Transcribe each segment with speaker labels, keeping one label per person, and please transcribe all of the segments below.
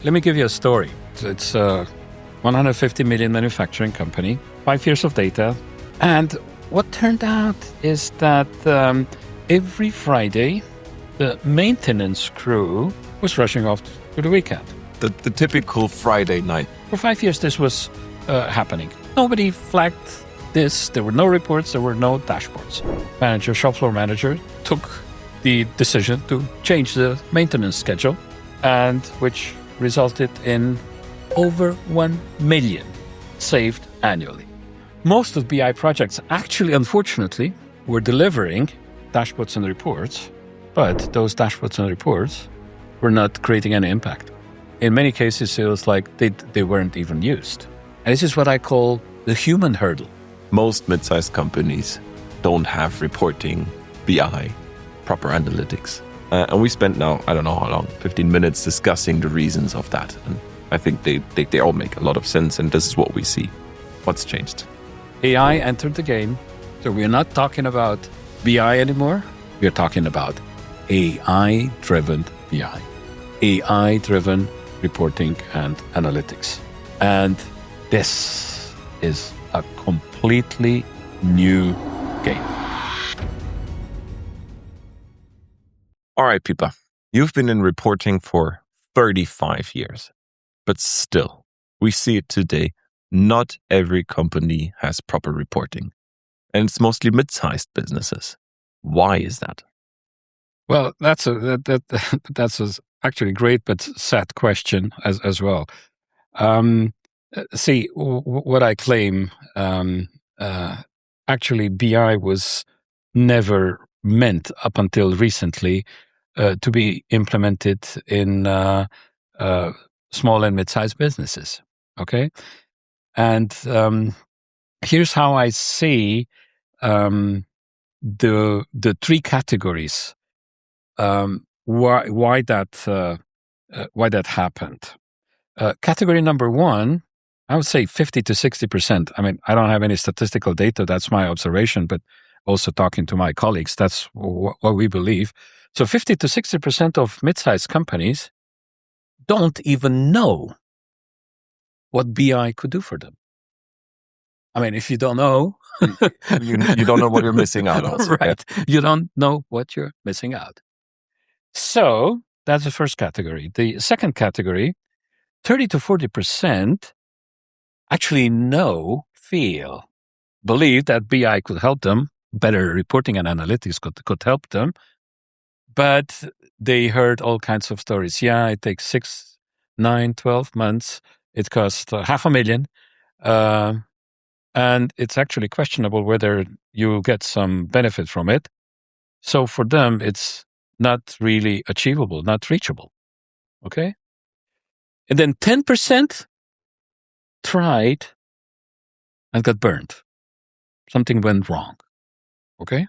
Speaker 1: Let me give you a story. It's a 150 million manufacturing company, 5 years of data. And what turned out is that every Friday, the maintenance crew was rushing off to the weekend.
Speaker 2: The typical Friday night.
Speaker 1: For 5 years, this was happening. Nobody flagged this. There were no reports. There were no dashboards. Shop floor manager, took the decision to change the maintenance schedule, and which resulted in over 1 million saved annually. Most of BI projects actually, unfortunately, were delivering dashboards and reports, but those dashboards and reports were not creating any impact. In many cases, it was like they weren't even used. And this is what I call the human hurdle.
Speaker 2: Most mid-sized companies don't have reporting, BI, proper analytics. And we spent now, I don't know how long, 15 minutes discussing the reasons of that. And I think they all make a lot of sense, and this is what we see. What's changed?
Speaker 1: AI entered the game, so we're not talking about BI anymore. We're talking about AI-driven BI, AI-driven reporting and analytics. And this is a completely new game.
Speaker 2: All right, Pipa, you've been in reporting for 35 years, but still, we see it today. Not every company has proper reporting, and it's mostly mid-sized businesses. Why is that?
Speaker 1: Well, that's actually great but sad question as well. What I claim, actually BI was never meant up until recently to be implemented in small and mid-sized businesses. Okay, and here's how I see the three categories. Why that happened? Category number one, I would say 50 to 60%. I mean, I don't have any statistical data. That's my observation, but also talking to my colleagues, that's what we believe. So 50 to 60% of mid-sized companies don't even know what BI could do for them. I mean, if you don't know,
Speaker 2: you don't know what you're missing out on.
Speaker 1: Right. You don't know what you're missing out. So that's the first category. The second category, 30 to 40% actually believe that BI could help them. Better reporting and analytics could help them. But they heard all kinds of stories. Yeah, it takes 6, 9, 12 months. It costs $500,000. And it's actually questionable whether you get some benefit from it. So for them, it's not really achievable, not reachable. Okay? And then 10% tried and got burned. Something went wrong. Okay?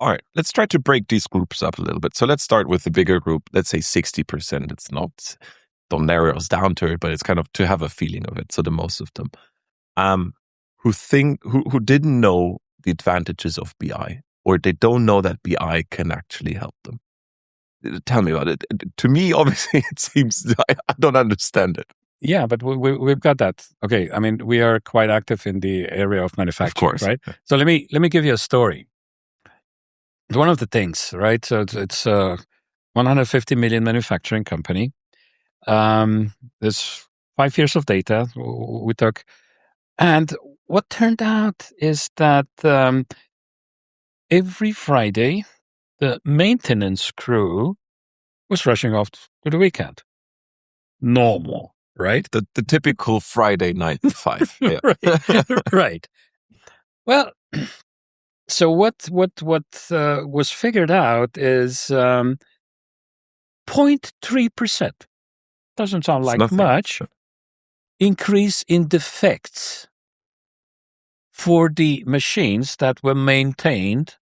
Speaker 2: All right, let's try to break these groups up a little bit. So let's start with the bigger group. Let's say 60%. It's not, don't narrow us down to it, but it's kind of to have a feeling of it. So the most of them who didn't know the advantages of BI, or they don't know that BI can actually help them. Tell me about it. To me, obviously, it seems I don't understand it.
Speaker 1: Yeah, but we've got that. Okay, I mean, we are quite active in the area of manufacturing,
Speaker 2: of course,
Speaker 1: right? So let me give you a story. One of the things, right? So it's a 150 million manufacturing company. There's 5 years of data we took, and what turned out is that every Friday, the maintenance crew was rushing off to the weekend. Normal, right?
Speaker 2: The typical Friday night 5. Yeah.
Speaker 1: Right. Well, so what was figured out is 0.3%. Doesn't sound like much. Increase in defects for the machines that were maintained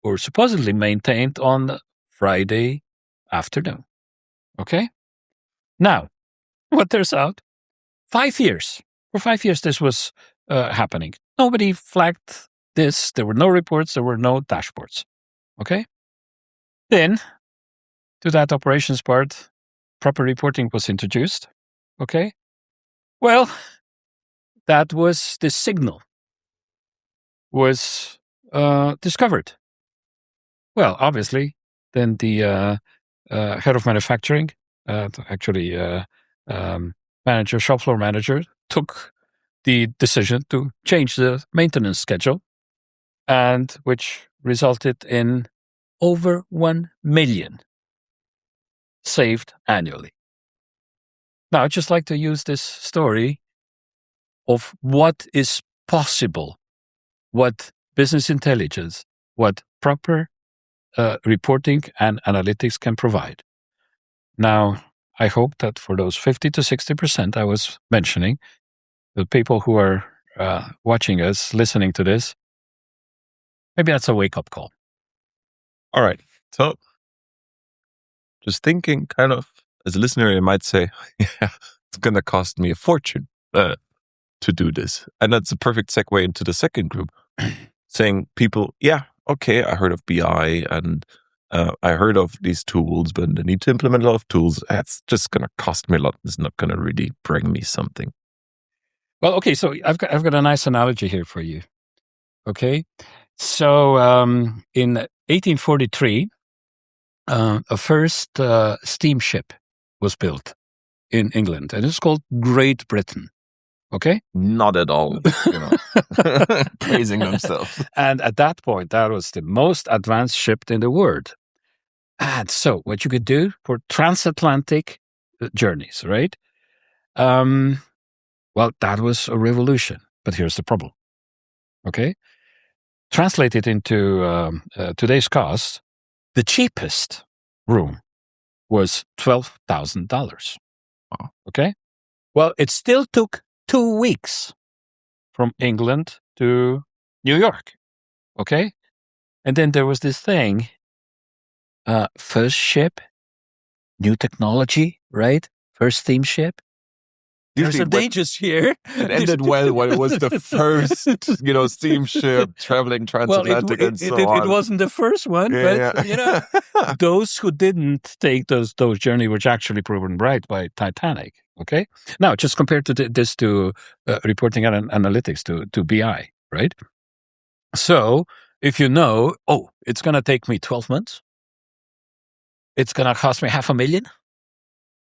Speaker 1: or supposedly maintained on Friday afternoon. Okay? Now, what turns out, 5 years. For 5 years, this was happening. Nobody flagged this. There were no reports. There were no dashboards. Okay? Then, to that operations part, proper reporting was introduced. Okay. Well, that was the signal was discovered. Well, obviously, then the head of manufacturing, actually manager, shop floor manager, took the decision to change the maintenance schedule, and which resulted in over 1 million saved annually. Now, I'd just like to use this story of what is possible, what business intelligence, what proper reporting and analytics can provide. Now, I hope that for those 50 to 60% I was mentioning, the people who are watching us, listening to this, maybe that's a wake-up call.
Speaker 2: All right. So just thinking kind of, as a listener, you might say, yeah, it's going to cost me a fortune to do this. And that's a perfect segue into the second group, saying people, yeah, okay, I heard of BI and I heard of these tools, but I need to implement a lot of tools. That's just going to cost me a lot. It's not going to really bring me something.
Speaker 1: Well, okay, so I've got a nice analogy here for you. Okay, so in 1843, a first steamship was built in England, and it's called Great Britain. Okay,
Speaker 2: not at all, praising themselves.
Speaker 1: And at that point, that was the most advanced ship in the world. And so, what you could do for transatlantic journeys, right? Well, that was a revolution. But here's the problem. Okay, translated into today's cost, the cheapest room was $12,000.
Speaker 2: Wow.
Speaker 1: Okay, well, it still took 2 weeks from England to New York. Okay, and then there was this thing, first ship, new technology, right? First steamship. There's some dangers here.
Speaker 2: It ended well when it was the first, steamship traveling transatlantic and so on.
Speaker 1: It wasn't the first one, but those who didn't take those journeys were actually proven right by Titanic. Okay, now just compared to this to reporting and analytics to BI, right? So if it's going to take me 12 months, it's going to cost me $500,000.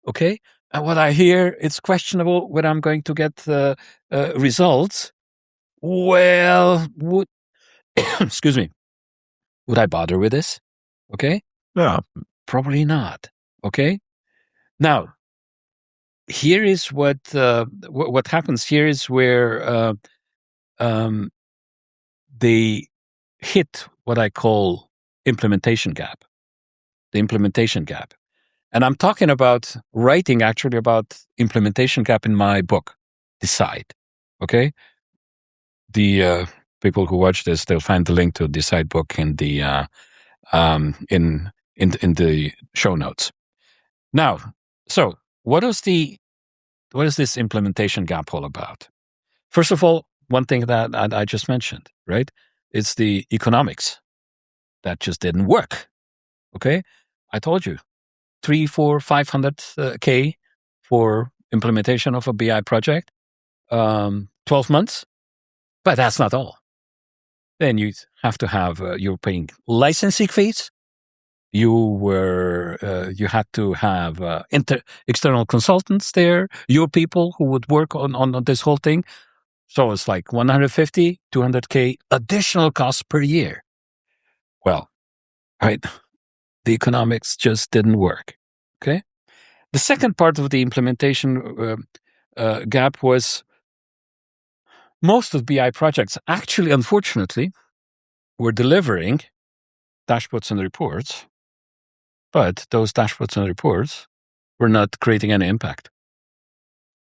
Speaker 1: Okay. And what I hear, it's questionable whether I'm going to get results. Well, excuse me, would I bother with this? Okay.
Speaker 2: Yeah.
Speaker 1: Probably not. Okay. Now, here is what happens. Here is where they hit what I call implementation gap. The implementation gap. And I'm talking about writing actually about implementation gap in my book, Decide. Okay? The people who watch this, they'll find the link to Decide book in the in the show notes. Now, so what is this implementation gap all about? First of all, one thing that I just mentioned, right? It's the economics that just didn't work. Okay? I told you. 300, 400, 500K for implementation of a BI project, 12 months, but that's not all. Then you have to have, you're paying licensing fees. You had to have external consultants there, your people who would work on this whole thing. So it's like 150, 200K additional costs per year. Well, right. The economics just didn't work. Okay. The second part of the implementation gap was most of BI projects actually, unfortunately, were delivering dashboards and reports, but those dashboards and reports were not creating any impact.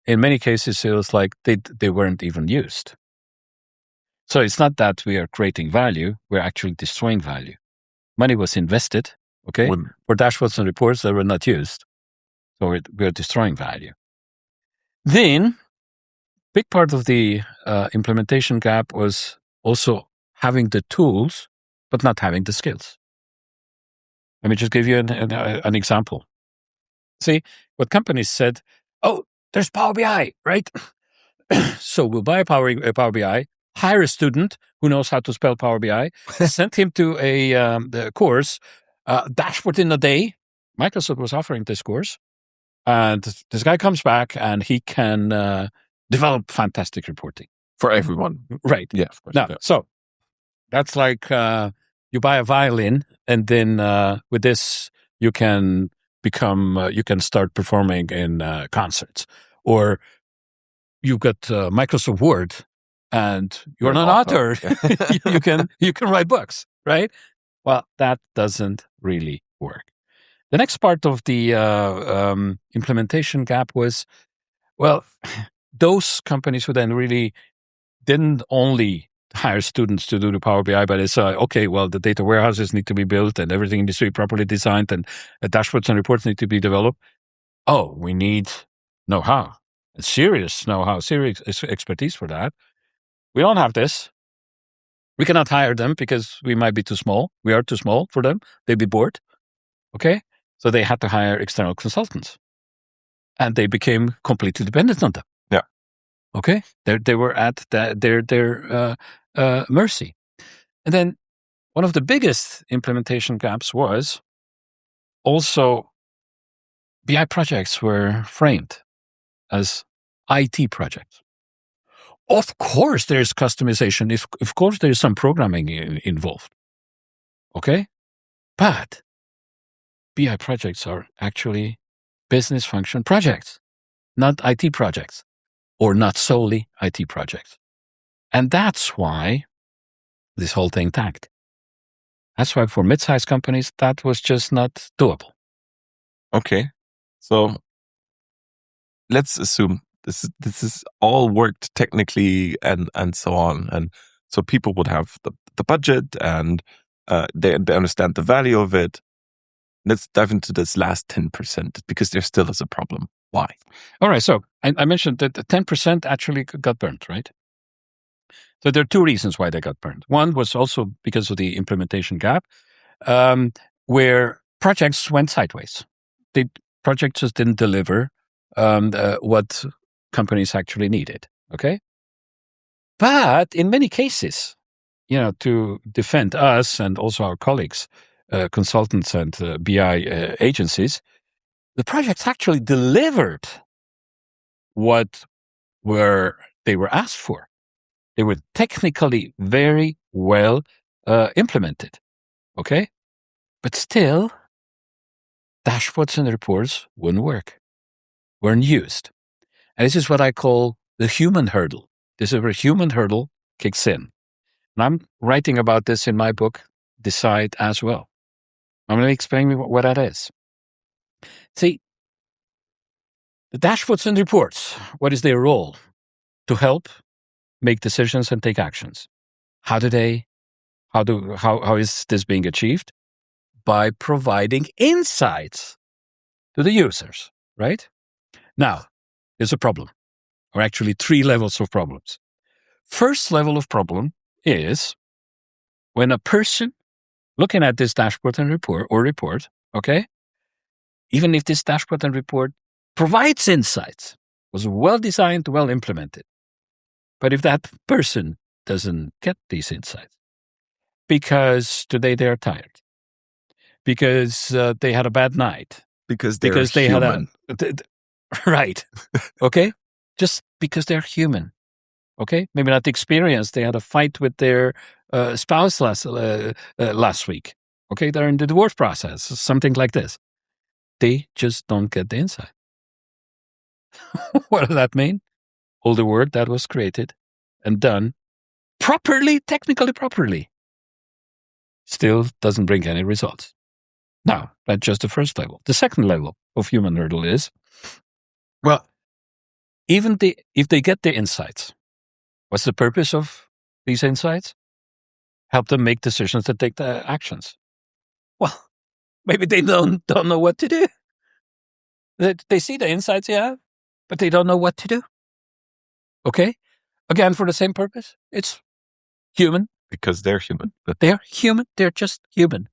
Speaker 1: In many cases, it was like they weren't even used. So it's not that we are creating value, we're actually destroying value. Money was invested, okay, for dashboards and reports that were not used. So we're destroying value. Then, big part of the implementation gap was also having the tools, but not having the skills. Let me just give you an example. See, what companies said, oh, there's Power BI, right? So we'll buy a Power BI, hire a student who knows how to spell Power BI, send him to the course, dashboard in a day. Microsoft was offering this course. And this guy comes back and he can develop fantastic reporting.
Speaker 2: For everyone.
Speaker 1: Right.
Speaker 2: Yeah, of course.
Speaker 1: Now,
Speaker 2: Yeah.
Speaker 1: so that's like you buy a violin and then with this you can you can start performing in concerts. Or you've got Microsoft Word and you're an author. you can write books, right? Well, that doesn't really work. The next part of the implementation gap was, well, those companies who then really didn't only hire students to do the Power BI, but it's okay, well, the data warehouses need to be built and everything needs to be properly designed and dashboards and reports need to be developed. Oh, we need know-how, serious know-how, serious expertise for that. We don't have this. We cannot hire them because we might be too small. We are too small for them. They'd be bored. Okay? So they had to hire external consultants. And they became completely dependent on them.
Speaker 2: Yeah.
Speaker 1: Okay? They were at their mercy. And then one of the biggest implementation gaps was also BI projects were framed as IT projects. Of course, there's customization. Of course, there's some programming involved. Okay? But BI projects are actually business function projects, not IT projects, or not solely IT projects. And that's why this whole thing tanked. That's why for mid-sized companies, that was just not doable.
Speaker 2: Okay. So let's assume this is all worked technically and so on. And so people would have the budget and they understand the value of it. Let's dive into this last 10% because there still is a problem. Why?
Speaker 1: All right. So I mentioned that the 10% actually got burnt, right? So there are two reasons why they got burned. One was also because of the implementation gap, where projects went sideways. Projects just didn't deliver what companies actually needed. Okay, but in many cases, to defend us and also our colleagues, consultants and BI agencies, the projects actually delivered what they were asked for. They were technically very well implemented, okay? But still, dashboards and reports wouldn't work, weren't used. And this is what I call the human hurdle. This is where human hurdle kicks in. And I'm writing about this in my book, Decide, as well. I'm going to explain what that is. See, the dashboards and reports, what is their role? To help make decisions and take actions. How is this being achieved? By providing insights to the users, right? Now, there's a problem, or actually 3 levels of problems. First level of problem is when a person looking at this dashboard and report, okay, even if this dashboard and report provides insights, was well designed, well implemented, but if that person doesn't get these insights, because today they are tired, because they had a bad night,
Speaker 2: because they human.
Speaker 1: Right, okay, just because they're human, okay, maybe not experienced. They had a fight with their spouse last week, okay, they're in the divorce process, something like this. They just don't get the insight. What does that mean? All the work that was created and done properly, technically properly, still doesn't bring any results. Now, that's just the first level. The second level of human hurdle is, well, even if they get the insights, what's the purpose of these insights? Help them make decisions to take the actions. Well, maybe they don't know what to do. They see the insights, yeah, but they don't know what to do. Okay? Again, for the same purpose, it's human.
Speaker 2: Because they're human.
Speaker 1: But they're human. They're just human.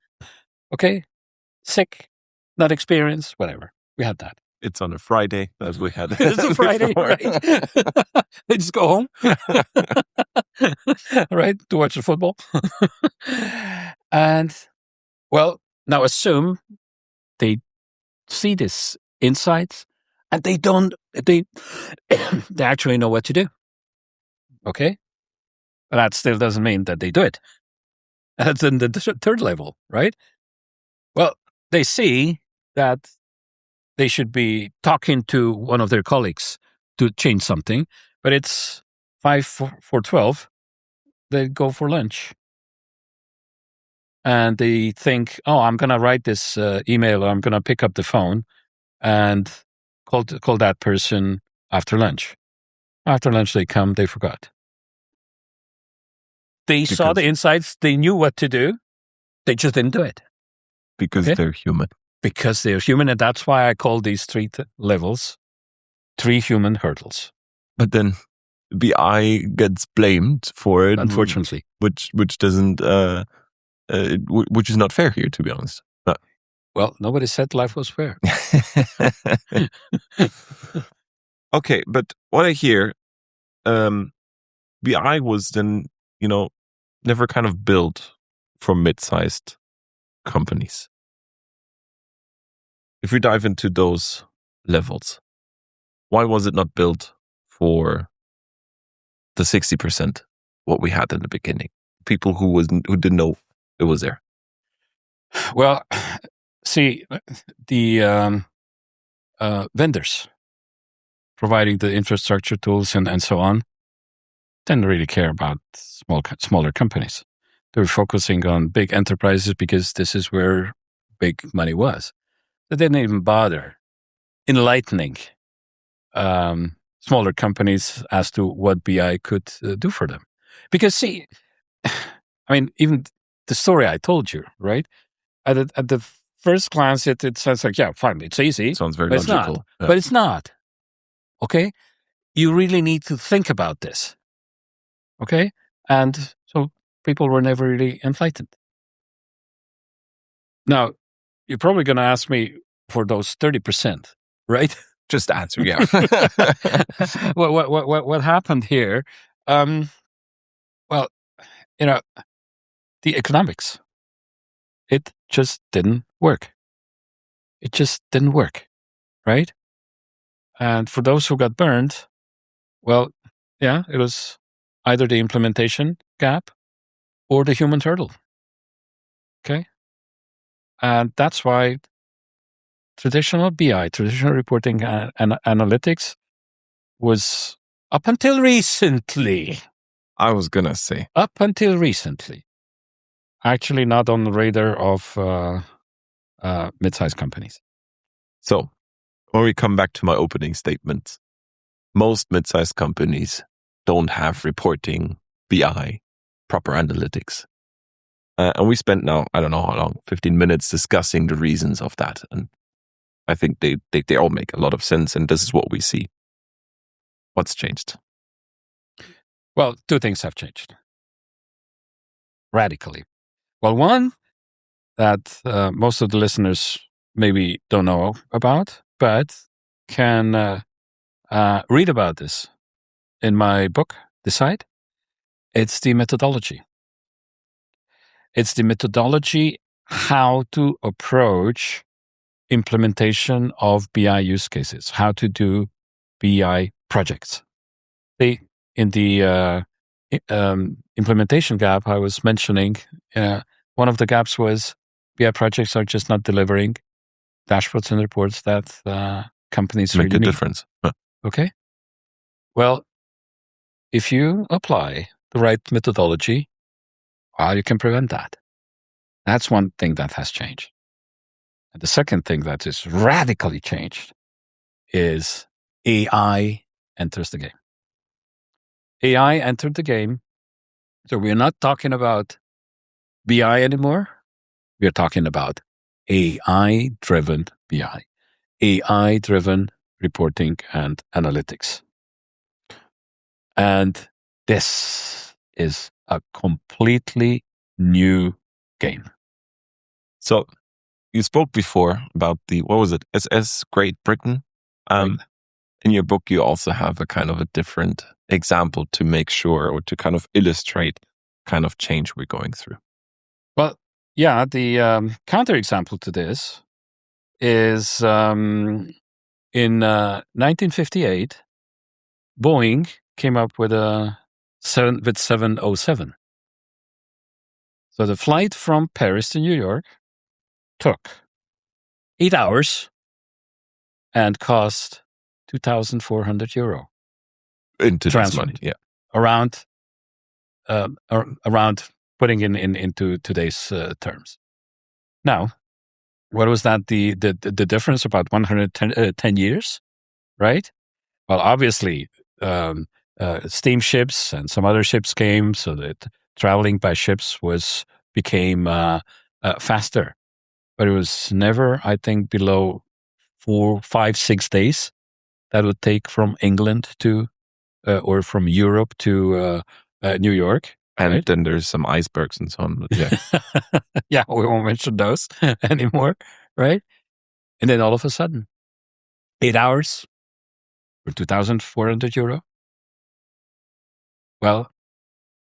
Speaker 1: Okay? Sick, not experienced, whatever. We had that.
Speaker 2: It's on a Friday, as we had.
Speaker 1: It's a Friday,
Speaker 2: before.
Speaker 1: right? They just go home, right, to watch the football. And, well, now assume they see this insights and they they actually know what to do. Okay? But that still doesn't mean that they do it. That's in the third level, right? Well, they see that they should be talking to one of their colleagues to change something, but it's 5 for 12. They go for lunch. And they think, oh, I'm going to write this email, or I'm going to pick up the phone and call that person after lunch. After lunch, they come, they forgot. They saw the insights, they knew what to do, they just didn't do it.
Speaker 2: Because they're human.
Speaker 1: Because they're human, and that's why I call these three levels 3 human hurdles.
Speaker 2: But then BI gets blamed for it,
Speaker 1: unfortunately,
Speaker 2: which doesn't, which is not fair here, to be honest.
Speaker 1: Well, nobody said life was fair.
Speaker 2: Okay, but what I hear, BI was then, never kind of built for mid-sized companies. If we dive into those levels, why was it not built for the 60%, what we had in the beginning? People who didn't know it was there.
Speaker 1: Well, see, the vendors providing the infrastructure tools and so on didn't really care about smaller companies. They were focusing on big enterprises because this is where big money was. They didn't even bother enlightening smaller companies as to what BI could do for them. Because, see, I mean, even the story I told you, right? At the first glance, it sounds like, yeah, fine, it's easy.
Speaker 2: Sounds very
Speaker 1: but
Speaker 2: logical.
Speaker 1: It's not. Yeah. But it's not. Okay? You really need to think about this. Okay? And so people were never really enlightened. Now, you're probably going to ask me for those 30%, right?
Speaker 2: Just answer, yeah.
Speaker 1: What happened here? Well, the economics, it just didn't work. It just didn't work, right? And for those who got burned, well, yeah, it was either the implementation gap or the human hurdle. Okay? And that's why traditional BI, traditional reporting and analytics was, up until recently,
Speaker 2: I was going to say.
Speaker 1: Up until recently, actually not on the radar of mid-sized companies.
Speaker 2: So, when we come back to my opening statement, most mid-sized companies don't have reporting, BI, proper analytics. And we spent now, I don't know how long, 15 minutes discussing the reasons of that. And I think they all make a lot of sense. And this is what we see. What's changed?
Speaker 1: Well, 2 things have changed. Radically. Well, one that most of the listeners maybe don't know about, but can read about this in my book, Decide. It's the methodology. It's the methodology how to approach implementation of BI use cases, how to do BI projects. In the implementation gap I was mentioning, one of the gaps was BI projects are just not delivering dashboards and reports that companies
Speaker 2: make
Speaker 1: really
Speaker 2: a
Speaker 1: need.
Speaker 2: Difference. Huh.
Speaker 1: Okay. Well, if you apply the right methodology, you can prevent that. That's one thing that has changed. And the second thing that is radically changed is AI enters the game. AI entered the game. So we're not talking about BI anymore. We're talking about AI-driven BI, AI-driven reporting and analytics. And this is a completely new game.
Speaker 2: So you spoke before about what was it, SS Great Britain?
Speaker 1: Right.
Speaker 2: In your book, you also have a kind of a different example to make sure or to kind of illustrate kind of change we're going through.
Speaker 1: Well, yeah, the counterexample to this is in 1958, Boeing came up with 707. So the flight from Paris to New York took 8 hours and cost €2,400
Speaker 2: Into this
Speaker 1: transferred.
Speaker 2: money, yeah.
Speaker 1: Around putting into today's terms. Now, what was that? The difference about 110 years, right? Well, obviously, steamships and some other ships came, so that traveling by ships became faster. But it was never, I think, below 4, 5, 6 days that would take from England to or from Europe to New York.
Speaker 2: And
Speaker 1: right?
Speaker 2: then there's some icebergs and so on. But yeah.
Speaker 1: Yeah, we won't mention those anymore, right? And then all of a sudden, 8 hours for €2,400. Well,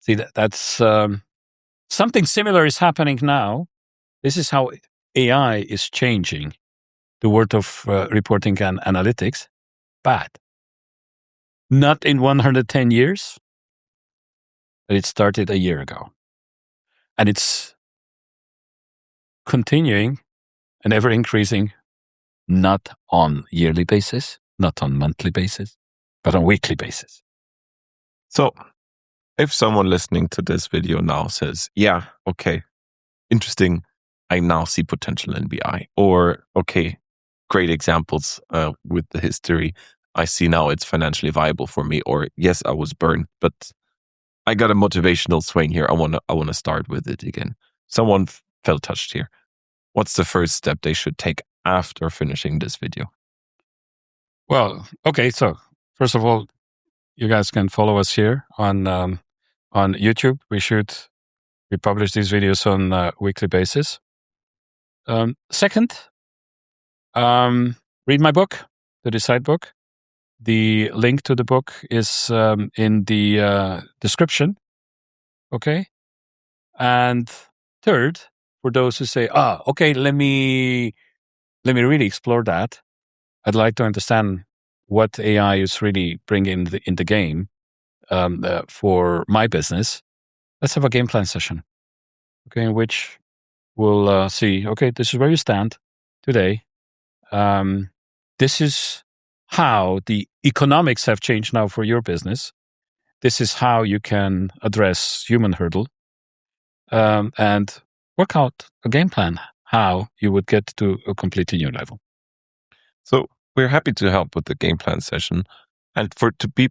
Speaker 1: see, that's something similar is happening now. This is how AI is changing the world of reporting and analytics, but not in 110 years, but it started a year ago. And it's continuing and ever increasing, not on yearly basis, not on monthly basis, but on weekly basis.
Speaker 2: So if someone listening to this video now says, yeah, okay, interesting, I now see potential in BI, or okay, great examples with the history, I see now it's financially viable for me, or yes, I was burned, but I got a motivational swing here. I want to start with it again. Someone felt touched here. What's the first step they should take after finishing this video?
Speaker 1: Well, okay. So first of all, you guys can follow us here on YouTube. We publish these videos on a weekly basis. Second, read my book, the Decide book. The link to the book is in the description. Okay. And third, for those who say, okay, let me really explore that. I'd like to understand what AI is really bringing in the game for my business. Let's have a game plan session, okay, in which we'll see, okay, this is where you stand today. This is how the economics have changed now for your business. This is how you can address human hurdle and work out a game plan, how you would get to a completely new level.
Speaker 2: So we're happy to help with the game plan session. And for it to be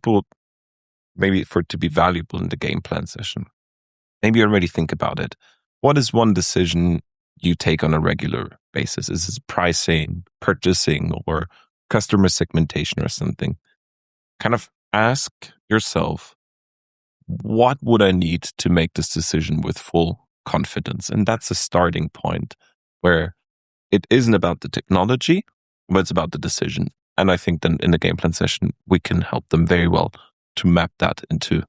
Speaker 2: valuable in the game plan session, maybe already think about it. What is one decision you take on a regular basis? Is it pricing, purchasing, or customer segmentation or something? Kind of ask yourself, what would I need to make this decision with full confidence? And that's a starting point where it isn't about the technology, but it's about the decision. And I think then in the game plan session, we can help them very well to map that into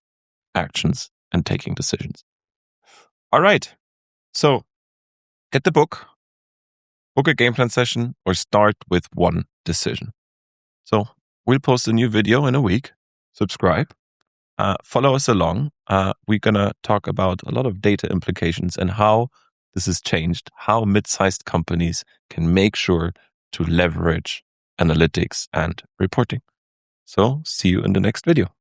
Speaker 2: actions and taking decisions. All right. So get the book a game plan session, or start with one decision. So we'll post a new video in a week. Subscribe. Follow us along. We're going to talk about a lot of data implications and how this has changed, how mid-sized companies can make sure to leverage analytics and reporting. So see you in the next video.